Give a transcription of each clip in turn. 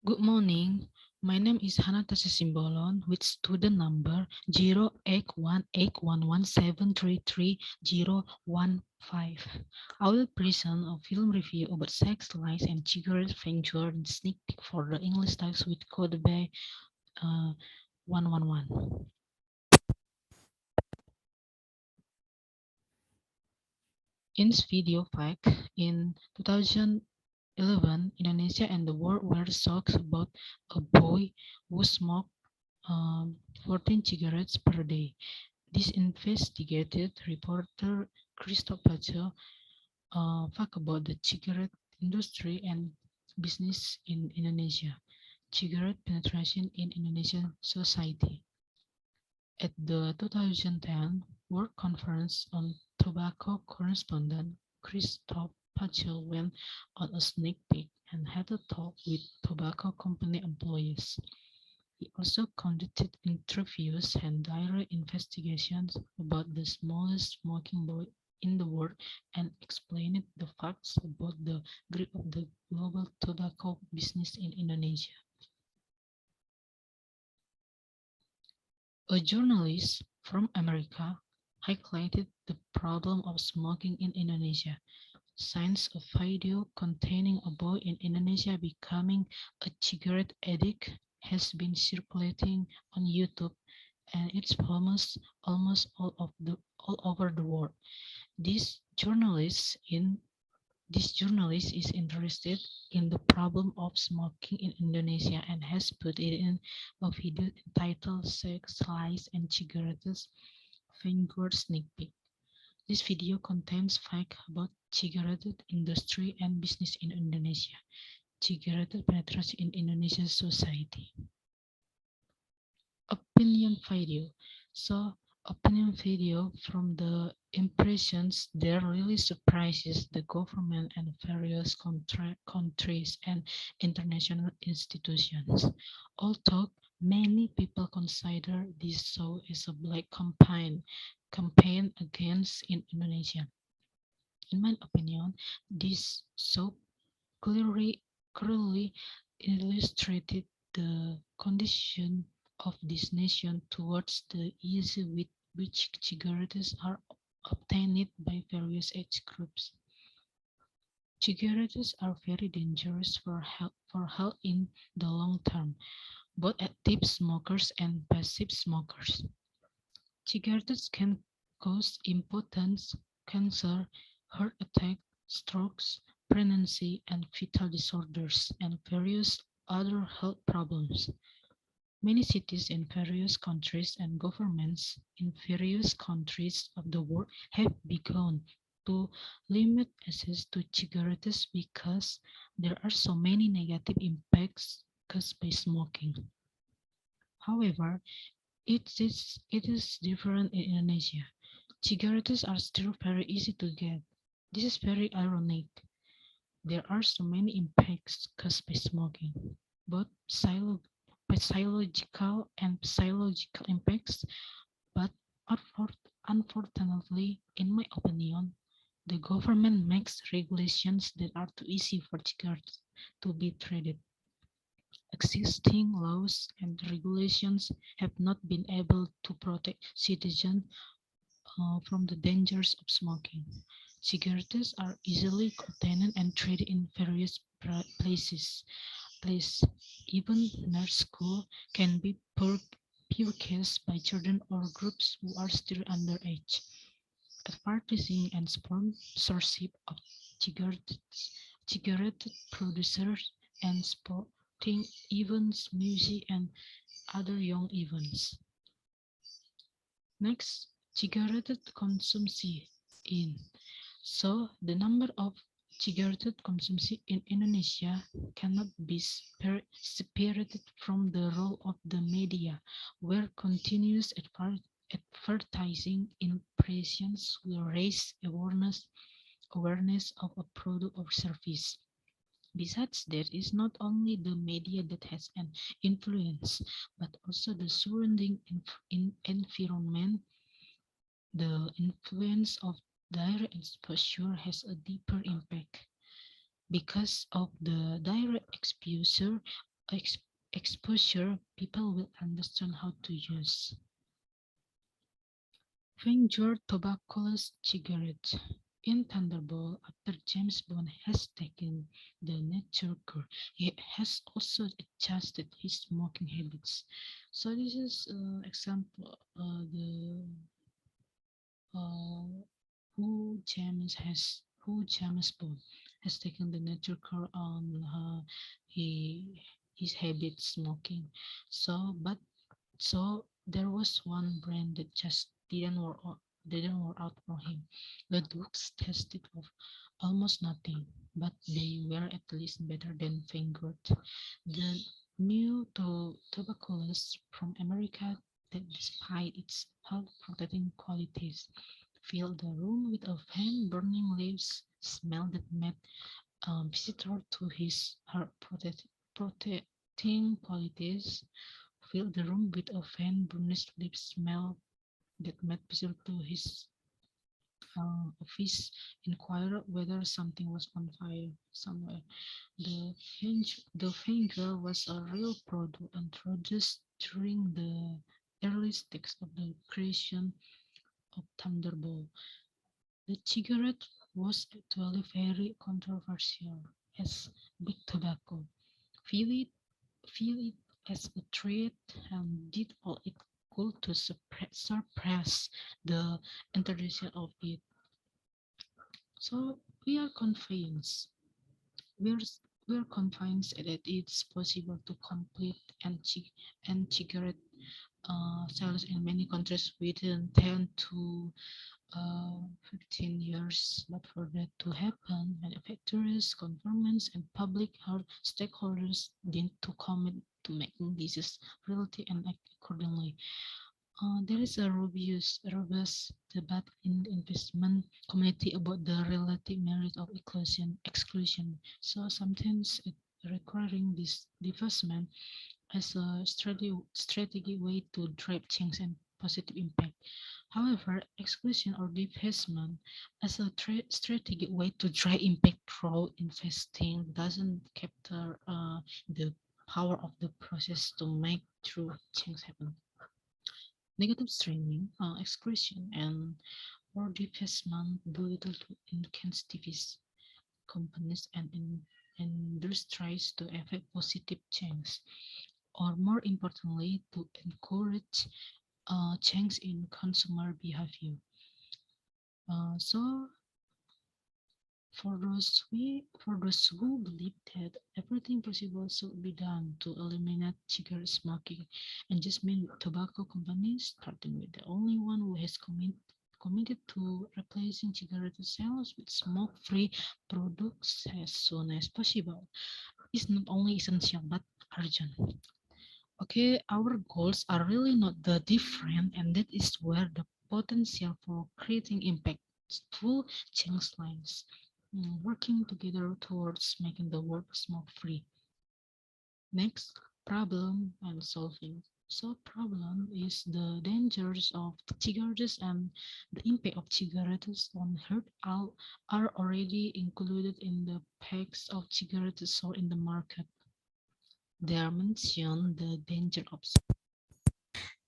Good morning. My name is Hanna Simbolon with student number 081811733015. I will present a film review about sex, lies, and cigarette Vanguard and sneak peek for the English text with code by uh, 111. In this video fact, in 2011, Indonesia and the world were shocked about a boy who smoked 14 cigarettes per day. This investigated reporter Christopher talk about the cigarette industry and business in Indonesia, cigarette penetration in Indonesian society. At the 2010 World Conference on Tobacco, correspondent Christoph Pachel went on a sneak peek and had a talk with tobacco company employees. He also conducted interviews and direct investigations about the smallest smoking boy in the world and explained the facts about the grip of the global tobacco business in Indonesia. A journalist from America highlighted the problem of smoking in Indonesia. Signs of video containing a boy in Indonesia becoming a cigarette addict has been circulating on YouTube, and it's almost all over the world. This journalist in this journalist is interested in the problem of smoking in Indonesia and has put it in a video entitled Sex, Lies, and Cigarettes Vanguard Sneak Peek. This video contains facts about cigarette industry and business in Indonesia, cigarette penetration in Indonesian society. Opinion video. So opinion video from the impressions that really surprises the government and various countries and international institutions. Although many people consider this show as a black campaign against in Indonesia. In my opinion, this show clearly illustrated the condition of this nation towards the ease with which cigarettes are obtained by various age groups. Cigarettes are very dangerous for health in the long term, both active smokers and passive smokers. Cigarettes can cause impotence, cancer, heart attack, strokes, pregnancy and fetal disorders, and various other health problems. Many cities in various countries and governments in various countries of the world have begun to limit access to cigarettes because there are so many negative impacts caused by smoking. However, it is different in Indonesia. Cigarettes are still very easy to get. This is very ironic. There are so many impacts caused by smoking, both psychological and physiological impacts, but unfortunately, in my opinion, the government makes regulations that are too easy for cigarettes to be treated. Existing laws and regulations have not been able to protect citizens from the dangers of smoking. Cigarettes are easily obtained and traded in various places. Even nurse school can be purchased by children or groups who are still underage. Advertising and sponsorship of cigarette producers and sporting events, music, and other young events. Next, cigarette consumption in. So the number of cigarette consumption in Indonesia cannot be separated from the role of the media, where continuous advertising impressions will raise awareness of a product or service. Besides that, it's not only the media that has an influence, but also the surrounding environment. The influence of direct exposure has a deeper impact. Because of the direct exposure, exposure, people will understand how to use. Vanguard tobaccoless cigarette. In Thunderball, after James Bond has taken the nature cure, he has also adjusted his smoking habits. So this is example the uh, who James Bond has taken the nature cure on his habit smoking. So there was one brand that just didn't work out for him. The Dukes tested of almost nothing, but they were at least better than Vanguard. The new tuberculosis from America that despite its health protecting qualities filled the room with a fan burning leaves smell that made visitor to his her protecting qualities filled the room with a faint burnished lip smell that made visitor to his office inquire whether something was on fire somewhere. The finger was a real product introduced during the early stages of the creation of Thunderball. The cigarette was actually very controversial as big tobacco. Feel feel it as a threat and did all it could to suppress the introduction of it. So we are convinced we're we're convinced that it's possible to complete and cigarette sales in many countries within 10 to 15 years. But for that to happen, manufacturers, governments, and public health stakeholders need to commit to making this reality and act accordingly. There is a robust debate in the investment community about the relative merit of exclusion. So sometimes it requiring this divestment as a strategic way to drive change and positive impact. However, exclusion or divestment as a strategic way to drive impact through investing doesn't capture the power of the process to make true change happen. Negative streaming, exclusion, and or divestment do little to incentivize companies and industries to effect positive change, or more importantly, to encourage change in consumer behavior. So for those who believe that everything possible should be done to eliminate cigarette smoking, and just mean tobacco companies, starting with the only one who has committed to replacing cigarette sales with smoke-free products as soon as possible, is not only essential but urgent. Okay, our goals are really not that different, and that is where the potential for creating impactful change lies. Working together towards making the world smoke free. Next, problem and solving. So problem is the dangers of cigarettes and the impact of cigarettes on health are already included in the packs of cigarettes sold in the market. They are mentioned the danger of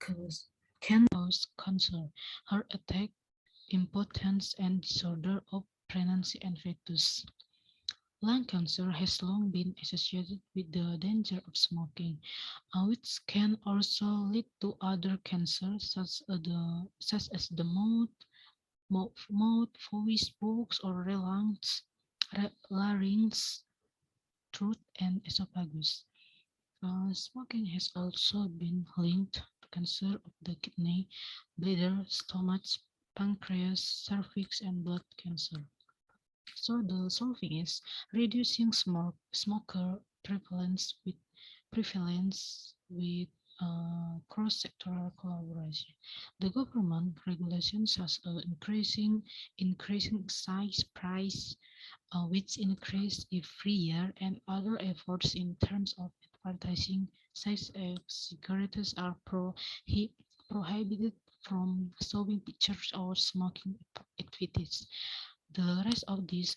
cause, can cause cancer, heart attack, impotence, and disorder of pregnancy and fetus. Lung cancer has long been associated with the danger of smoking, which can also lead to other cancers such as the mouth, voice box, or larynx, throat, and esophagus. Smoking has also been linked to cancer of the kidney, bladder, stomach, pancreas, cervix, and blood cancer. So the solving is reducing smoker prevalence with cross-sectoral collaboration. The government regulations such as increasing excise price, which increase every year, and other efforts in terms of advertising, such as cigarettes are prohibited from showing pictures or smoking activities. The rest of these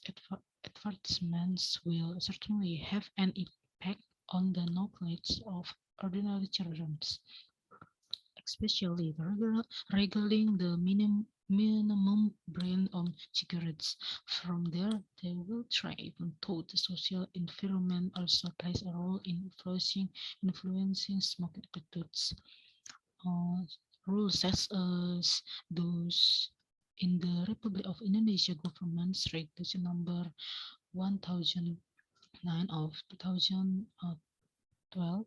advertisements will certainly have an impact, on the knowledge of ordinary children, especially regulating the minimum brand on cigarettes. From there, they will try even though the social environment also plays a role in influencing smoking attitudes. Uh, Rules such as those in the Republic of Indonesia government's regulation number 1009 of 2012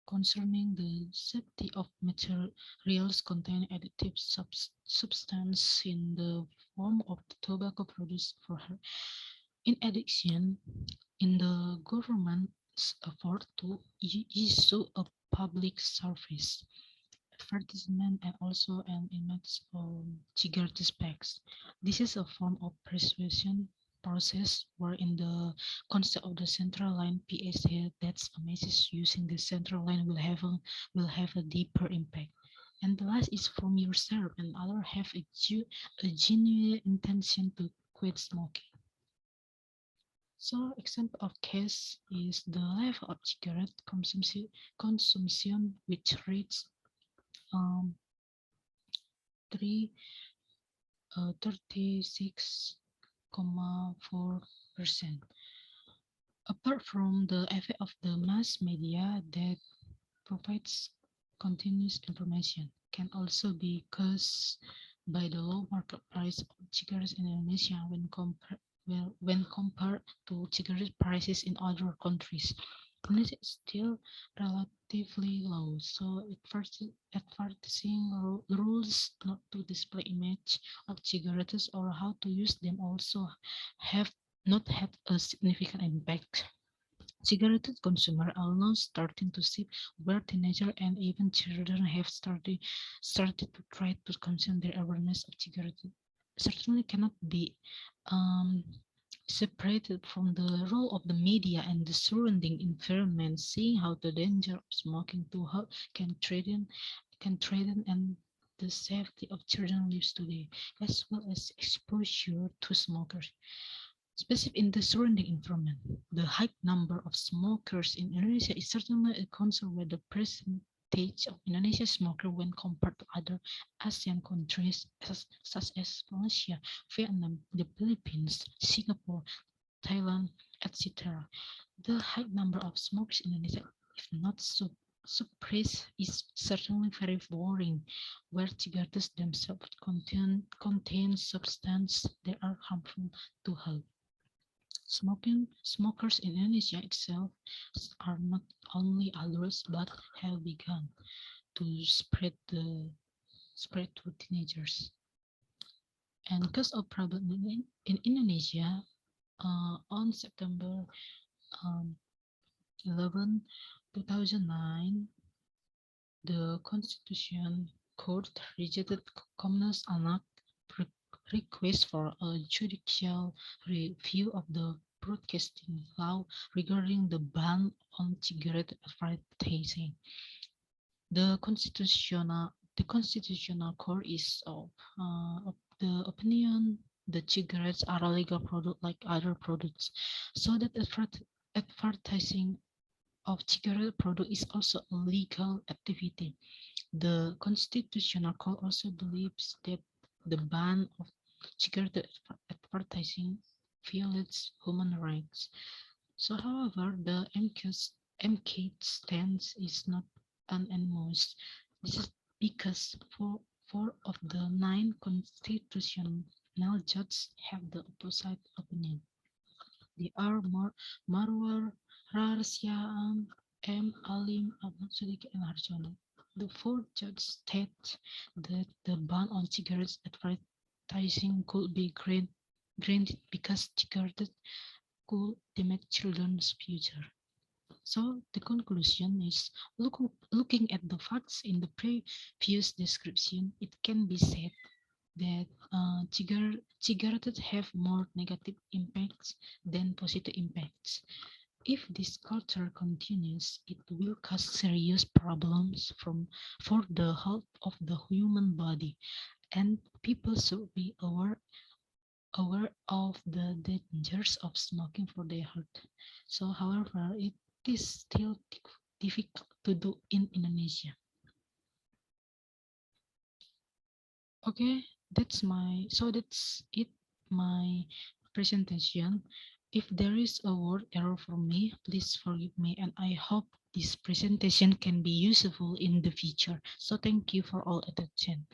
concerning the safety of materials containing additive substance in the form of the tobacco produced for her. In addition, in the government's effort to issue a public service advertisement and also an image on cigarette specs. This is a form of persuasion process wherein the concept of the central line PSA that's a message using the central line will have a deeper impact. And the last is from yourself and other have a genuine intention to quit smoking. So example of case is the level of cigarette consumption which reaches um, 36.4%. Apart from the effect of the mass media that provides continuous information, can also be caused by the low market price of cigarettes in Indonesia when compared to cigarette prices in other countries. Indonesia is still relatively low, so advertising rules not to display image of cigarettes or how to use them also have not had a significant impact. Cigarette consumers are now starting to see where teenagers and even children have started to try to consume their awareness of cigarettes. Certainly cannot be um, separated from the role of the media and the surrounding environment, seeing how the danger of smoking too hot can threaten and the safety of children lives today, as well as exposure to smokers. Specific in the surrounding environment, the high number of smokers in Indonesia is certainly a concern with the percentage of Indonesian smokers when compared to other ASEAN countries such as Malaysia, Vietnam, the Philippines, Singapore, Thailand, etc. The high number of smokers in Indonesia, if not suppressed, is certainly very worrying, where cigarettes themselves contain substances that are harmful to health. Smokers in Indonesia itself are not only adults but have begun to spread to teenagers. And because of problem in Indonesia, on September 11, 2009, the Constitution Court rejected Komnas Anak request for a judicial review of the broadcasting law regarding the ban on cigarette advertising. The Constitutional Court is of the opinion that cigarettes are a legal product like other products, so that advertising of cigarette product is also a legal activity. The Constitutional Court also believes that the ban of cigarette advertising violates human rights. So, however, the MK stance is not unanimous. This is because four of the 9 constitutional judges have the opposite opinion. They are Marwar Rarsyan, M. Alim, Ahmad Sadiq, and Harjono. The fourth judge states that the ban on cigarettes advertising could be granted because cigarettes could damage children's future. So the conclusion is looking at the facts in the previous description, it can be said that cigarettes have more negative impacts than positive impacts. If this culture continues, it will cause serious problems for the health of the human body, and people should be aware of the dangers of smoking for their health. So, however, it is still difficult to do in Indonesia. Okay, that's it, my presentation. If there is a word error from me, please forgive me, and I hope this presentation can be useful in the future. So thank you for all attention.